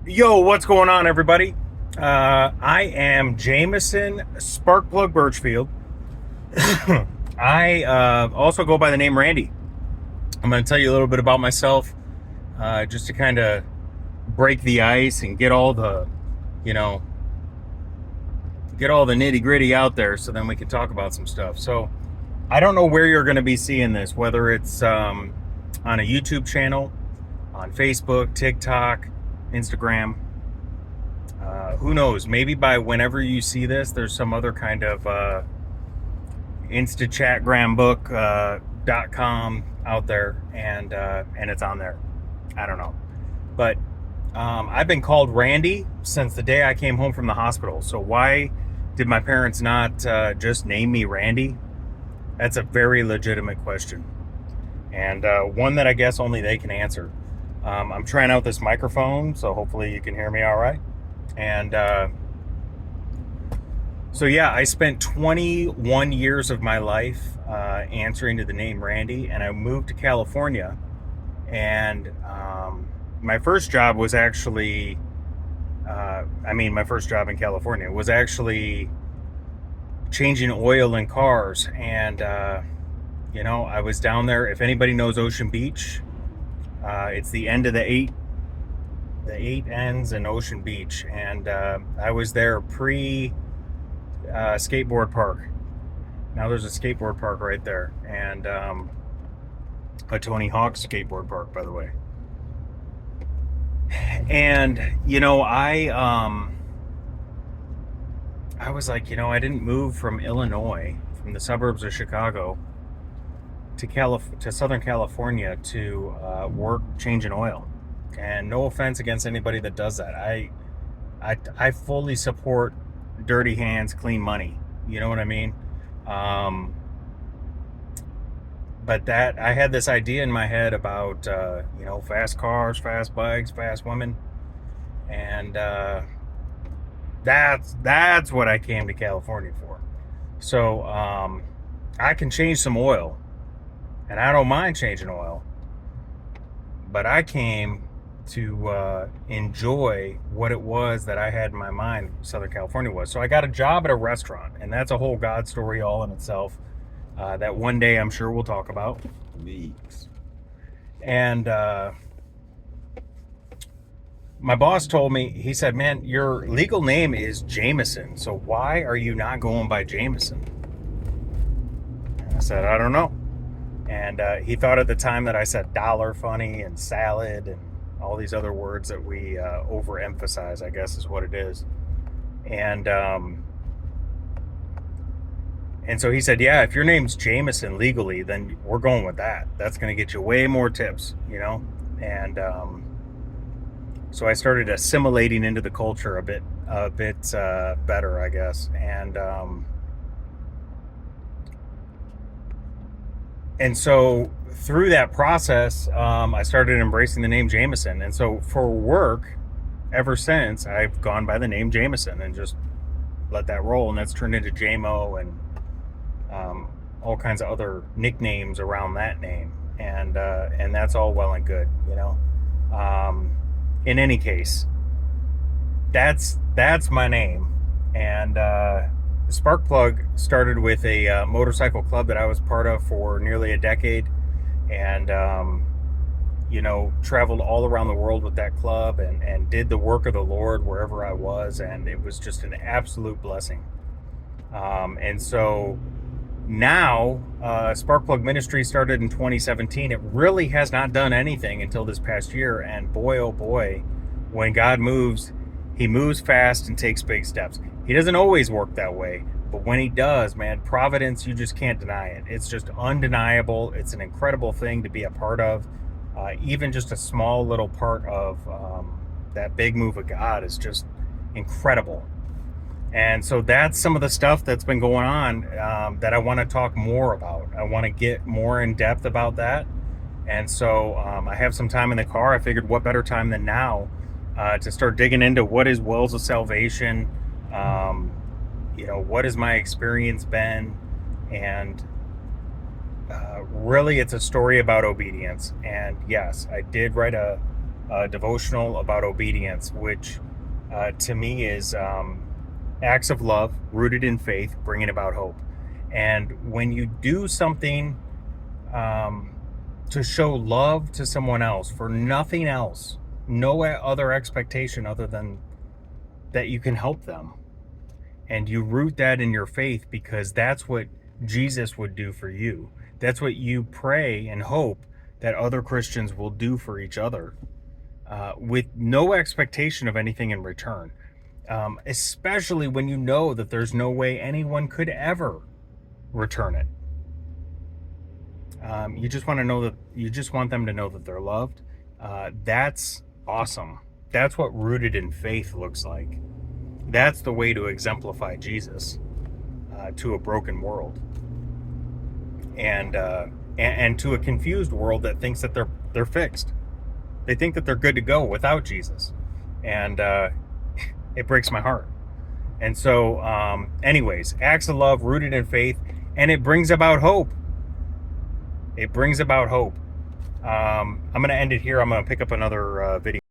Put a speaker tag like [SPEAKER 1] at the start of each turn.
[SPEAKER 1] Yo, what's going on, everybody? I am Jameson Sparkplug Birchfield. I also go by the name Randy. I'm going to tell you a little bit about myself, just to kind of break the ice and you know, get all the nitty gritty out there, so then we can talk about some stuff. So, I don't know where you're going to be seeing this, whether it's on a YouTube channel, on Facebook, TikTok, Instagram. Who knows? Maybe by whenever you see this, there's some other kind of instachatgrambook.com out there, and it's on there. I don't know, but I've been called Randy since the day I came home from the hospital. So why did my parents not just name me Randy? That's a very legitimate question, and one that I guess only they can answer. I'm trying out this microphone, so hopefully you can hear me all right. And so, yeah, I spent 21 years of my life answering to the name Randy, and I moved to California. And my first job was actually, my first job in California was actually changing oil in cars. And, I was down there. If anybody knows Ocean Beach, it's the end of the eight ends in Ocean Beach, and I was there pre skateboard park. Now there's a skateboard park right there, and a Tony Hawk skateboard park, by the way. And I was like, I didn't move from Illinois, from the suburbs of Chicago, to Southern California to work changing oil. And no offense against anybody that does that. I fully support dirty hands, clean money. You know what I mean? But that I had this idea in my head about fast cars, fast bikes, fast women, and that's what I came to California for. So I can change some oil, and I don't mind changing oil, but I came to enjoy what it was that I had in my mind Southern California was. So I got a job at a restaurant, and that's a whole God story all in itself, that one day I'm sure we'll talk about.
[SPEAKER 2] Leaks.
[SPEAKER 1] And my boss told me, he said, man, your legal name is Jameson, so why are you not going by Jameson? I said, I don't know. And he thought at the time that I said dollar funny and salad and all these other words that we overemphasize, I guess is what it is. And so he said, yeah, if your name's Jameson legally, then we're going with that. That's going to get you way more tips, And so I started assimilating into the culture a bit better, I guess. And so through that process, I started embracing the name Jameson. And so for work, ever since, I've gone by the name Jameson and just let that roll. And that's turned into JMO and all kinds of other nicknames around that name. And that's all well and good, In any case, that's my name. And Sparkplug started with a motorcycle club that I was part of for nearly a decade, and traveled all around the world with that club, and did the work of the Lord wherever I was, and it was just an absolute blessing. And so now, Sparkplug Ministry started in 2017. It really has not done anything until this past year, and boy, oh boy, when God moves, he moves fast and takes big steps. He doesn't always work that way, but when he does, man, providence, you just can't deny it. It's just undeniable. It's an incredible thing to be a part of. Even just a small little part of that big move of God is just incredible. And so that's some of the stuff that's been going on that I want to talk more about. I want to get more in depth about that. And so I have some time in the car. I figured what better time than now to start digging into what is Wells of Salvation, what has my experience been, and really it's a story about obedience. And yes, I did write a devotional about obedience, which to me is acts of love rooted in faith, bringing about hope. And when you do something to show love to someone else for nothing else, no other expectation other than that you can help them, and you root that in your faith because that's what Jesus would do for you. That's what you pray and hope that other Christians will do for each other, with no expectation of anything in return. Especially when you know that there's no way anyone could ever return it. You just want them to know that they're loved. That's awesome. That's what rooted in faith looks like. That's the way to exemplify Jesus to a broken world, and to a confused world that thinks that they're fixed. They think that they're good to go without Jesus, and it breaks my heart. And so, anyways, acts of love rooted in faith, and it brings about hope. It brings about hope. I'm going to end it here. I'm going to pick up another video.